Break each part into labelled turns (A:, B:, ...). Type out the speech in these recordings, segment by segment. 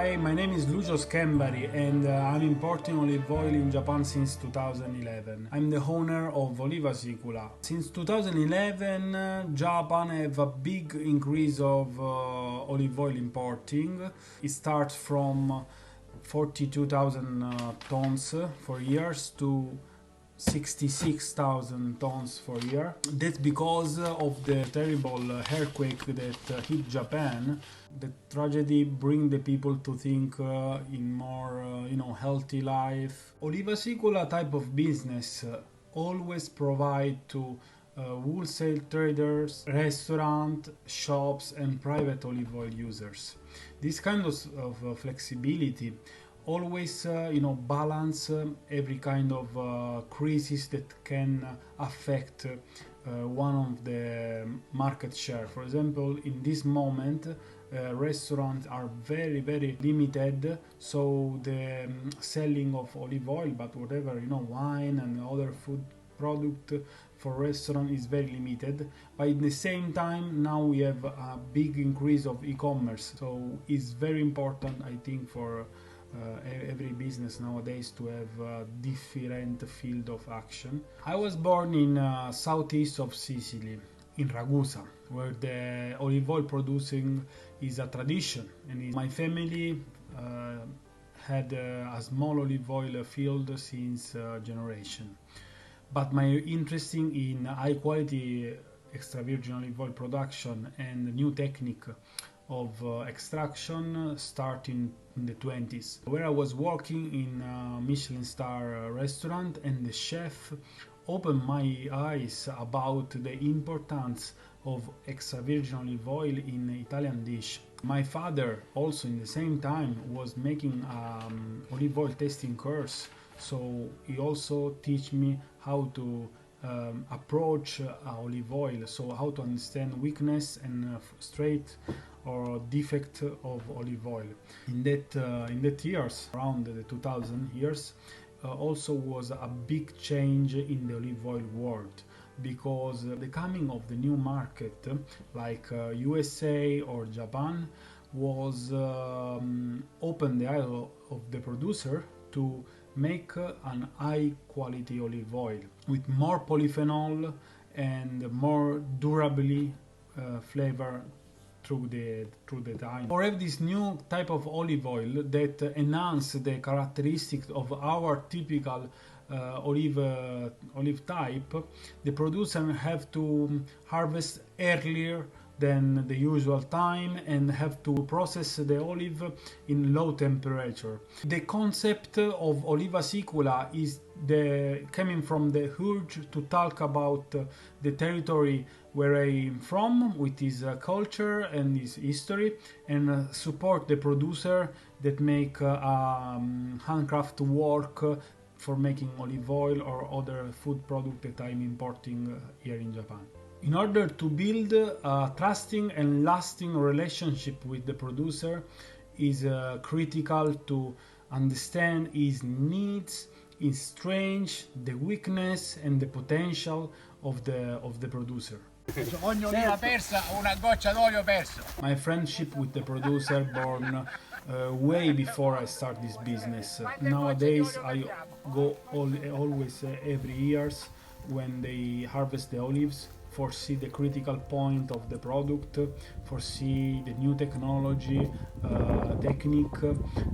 A: Hi, my name is Lucio Schembari and I'm importing olive oil in Japan since 2011. I'm the owner of Oliva Sicula. Since 2011, Japan have a big increase of olive oil importing. It starts from 42,000 tons for years to 66,000 tons for year. That's because of the terrible earthquake that hit Japan. The tragedy bring the people to think in more, healthy life. Oliva Sicula type of business always provide to wholesale traders, restaurant, shops, and private olive oil users. This kind of flexibility always balance every kind of crisis that can affect one of the market share. For example, in this moment restaurants are very limited, so the selling of olive oil, but whatever, wine and other food product for restaurant is very limited. But at the same time, now we have a big increase of e-commerce, so it's very important, I think, for every business nowadays to have a different field of action. I was born in southeast of Sicily, in Ragusa, where the olive oil producing is a tradition, and my family had a small olive oil field since generation. But my interest in high quality extra virgin olive oil production and new technique of extraction starting in the 20s, where I was working in a Michelin star restaurant, and the chef opened my eyes about the importance of extra virgin olive oil in Italian dish. My father also in the same time was making olive oil tasting course, so he also teach me how to approach olive oil, so how to understand weakness and straight or defect of olive oil. In that years, around the 2000 years, also was a big change in the olive oil world, because the coming of the new market like USA or Japan was open the eye of the producer to make an high quality olive oil with more polyphenol and more durably flavor through the time. Or have this new type of olive oil that enhance the characteristics of our typical olive type, the producer have to harvest earlier than the usual time and have to process the olive in low temperature. The concept of Oliva Sicula is coming from the urge to talk about the territory where I'm from, with his culture and his history, and support the producer that make handcraft work for making olive oil or other food product that I'm importing here in Japan. In order to build a trusting and lasting relationship with the producer, is critical to understand his needs, his strength, the weakness and the potential of the producer.
B: Una persa, una goccia d'olio perso.
A: My friendship with the producer born way before I start this business. Nowadays I go always every years when they harvest the olives, foresee the critical point of the product, foresee the new technology, technique,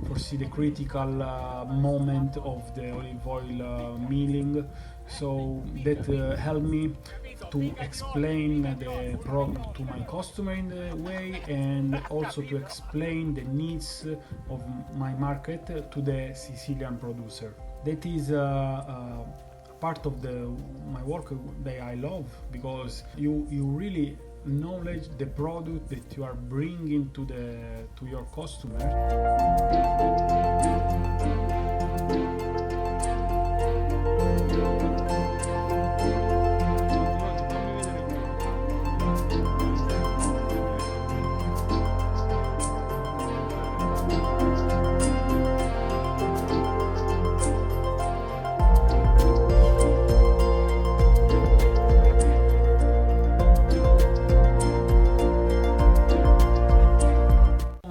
A: foresee the critical moment of the olive oil milling. So that helped me to explain the product to my customer in the way, and also to explain the needs of my market to the Sicilian producer. That is part of my work that I love, because you really knowledge the product that you are bringing to your customer.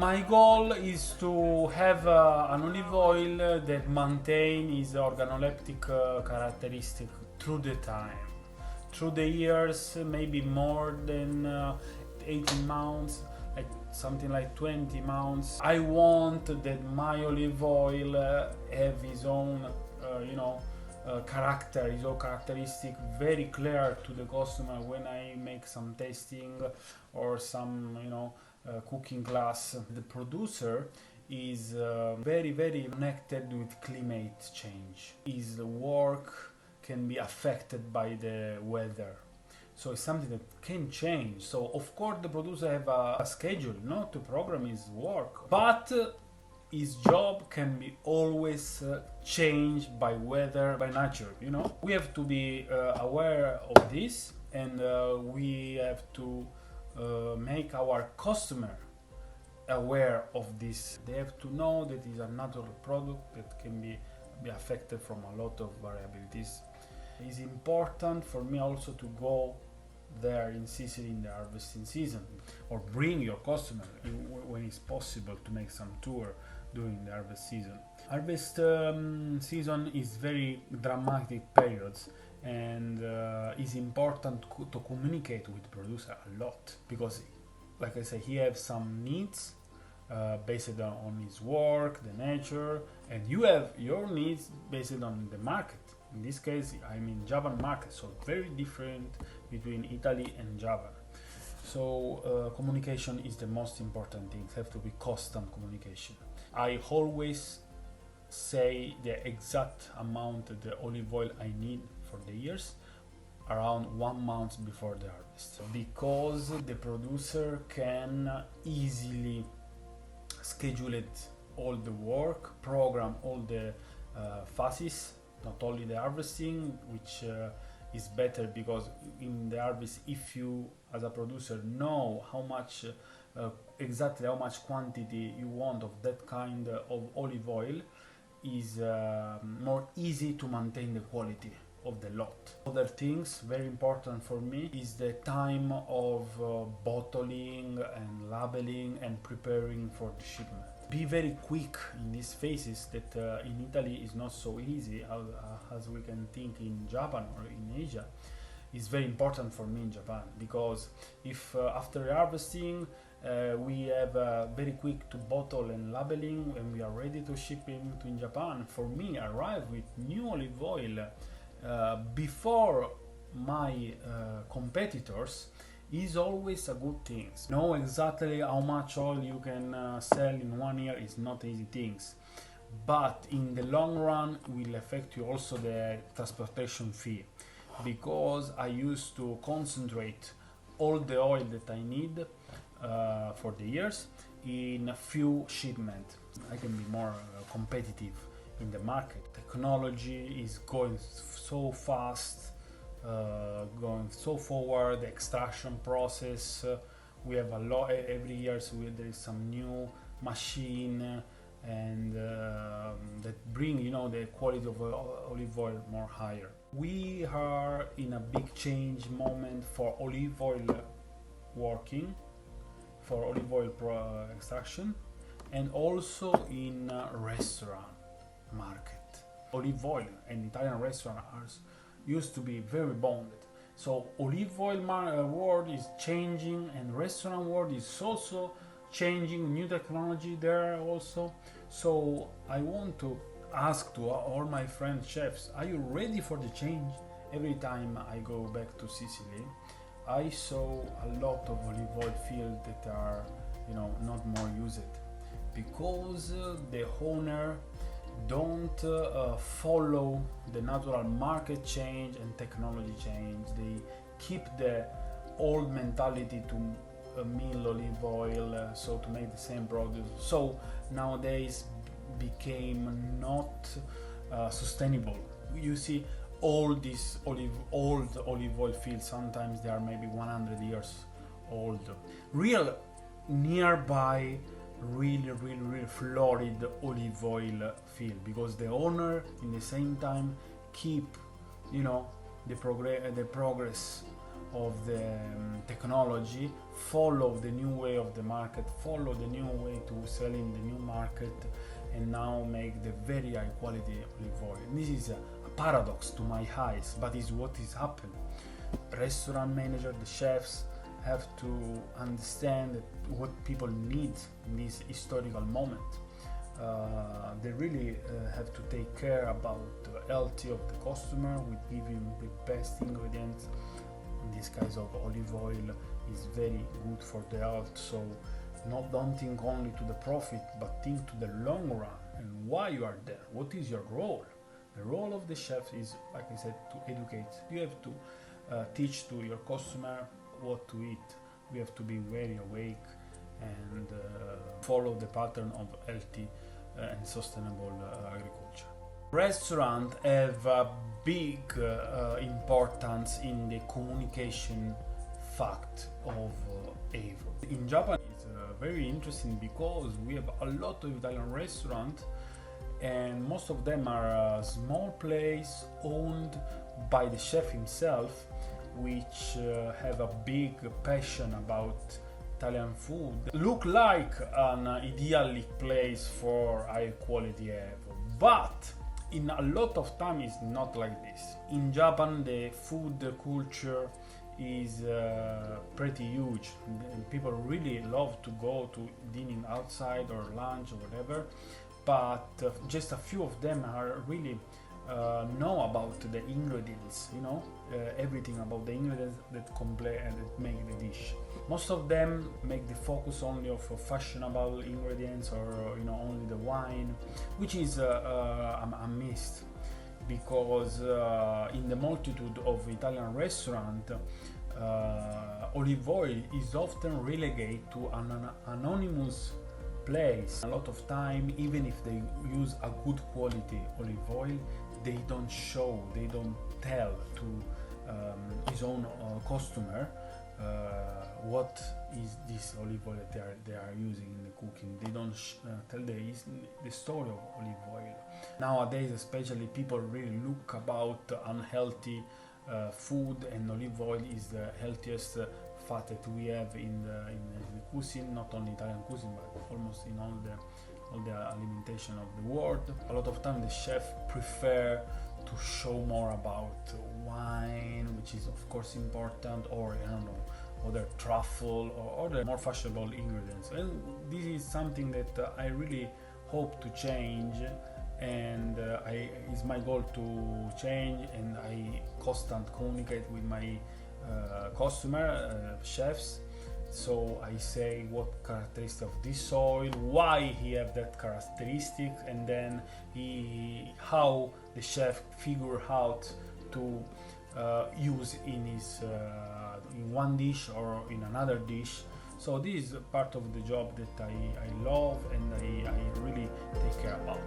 A: My goal is to have an olive oil that maintain its organoleptic characteristic through the time, through the years, maybe more than 18 months, like something like 20 months. I want that my olive oil have his own, character, his own characteristic, very clear to the customer when I make some tasting or some, cooking class. The producer is very, very connected with climate change. His work can be affected by the weather. So it's something that can change. So of course the producer have a schedule, to program his work. But his job can be always changed by weather, by nature, We have to be aware of this, and we have to make our customer aware of this. They have to know that it's a natural product that can be affected from a lot of variabilities. It's important for me also to go there in Sicily in the harvesting season, or bring your customer when it's possible to make some tour during the harvest season. Harvest season is very dramatic periods, and it's important to communicate with the producer a lot, because like I say, he has some needs based on his work, the nature, and you have your needs based on the market. In this case, I'm in Japan market, so very different between Italy and Japan. So communication is the most important thing. It has to be constant communication. I always say the exact amount of the olive oil I need for the years around 1 month before the harvest, because the producer can easily schedule it, all the work, program all the phases, not only the harvesting, which is better, because in the harvest, if you as a producer know how much exactly how much quantity you want of that kind of olive oil, is more easy to maintain the quality of the lot. Other things very important for me is the time of bottling and labeling and preparing for the shipment. Be very quick in these phases that in Italy is not so easy as we can think in Japan or in Asia. Is very important for me in Japan, because if after harvesting we have very quick to bottle and labeling and we are ready to ship into in Japan, for me arrive with new olive oil before my competitors is always a good thing. Know exactly how much oil you can sell in 1 year is not easy things, but in the long run will affect you also the transportation fee, because I used to concentrate all the oil that I need for the years in a few shipments. I can be more competitive in the market. Technology is going so fast, going so forward. The extraction process, we have a lot every year, so there is some new machine and that bring the quality of olive oil more higher. We are in a big change moment for olive oil working, for olive oil extraction, and also in restaurant market. Olive oil and Italian restaurants used to be very bonded. So olive oil world is changing, and restaurant world is also changing. New technology there also. So I want to ask to all my friends chefs, are you ready for the change? Every time I go back to Sicily, I saw a lot of olive oil fields that are not more used, because the owner don't follow the natural market change and technology change. They keep the old mentality to mill olive oil, so to make the same product. So nowadays became not sustainable. You see all these old olive oil fields, sometimes they are maybe 100 years old, real nearby really florid olive oil field, because the owner in the same time keep the progress of the technology, follow the new way of the market, follow the new way to sell in the new market, and now make the very high quality olive oil. This is a paradox to my eyes, but is what is happening. Restaurant manager, the chefs have to understand what people need in this historical moment. They really have to take care about the health of the customer. We give him the best ingredients. In this case of olive oil is very good for the health. So don't think only to the profit, but think to the long run and why you are there. What is your role? The role of the chef is, like I said, to educate. You have to teach to your customer what to eat. We have to be very awake and follow the pattern of healthy and sustainable agriculture. Restaurants have a big importance in the communication fact of Evo. In Japan, it's very interesting because we have a lot of Italian restaurants, and most of them are a small place owned by the chef himself, which have a big passion about Italian food. Look like an idyllic place for high quality Evo, but in a lot of time it's not like this. In Japan, the food culture is pretty huge. People really love to go to dining outside or lunch or whatever, but just a few of them are really know about the ingredients, everything about the ingredients that that make the dish. Most of them make the focus only of fashionable ingredients or only the wine, which is a miss, because in the multitude of Italian restaurants, olive oil is often relegated to an anonymous place. A lot of time, even if they use a good quality olive oil, they don't show, they don't tell to his own customer what is this olive oil that they are using in the cooking. They don't tell the story of olive oil. Nowadays, especially, people really look about unhealthy food, and olive oil is the healthiest fat that we have in the cuisine, not only Italian cuisine, but almost in all the alimentation of the world. A lot of time the chef prefer to show more about wine, which is of course important, or other truffle or other more fashionable ingredients. And this is something that I really hope to change, and it's my goal to change, and I constant communicate with my customer chefs. So I say what characteristic of this soil, why he have that characteristic, and then how the chef figure out to use in his in one dish or in another dish. So this is part of the job that I love and I really take care about.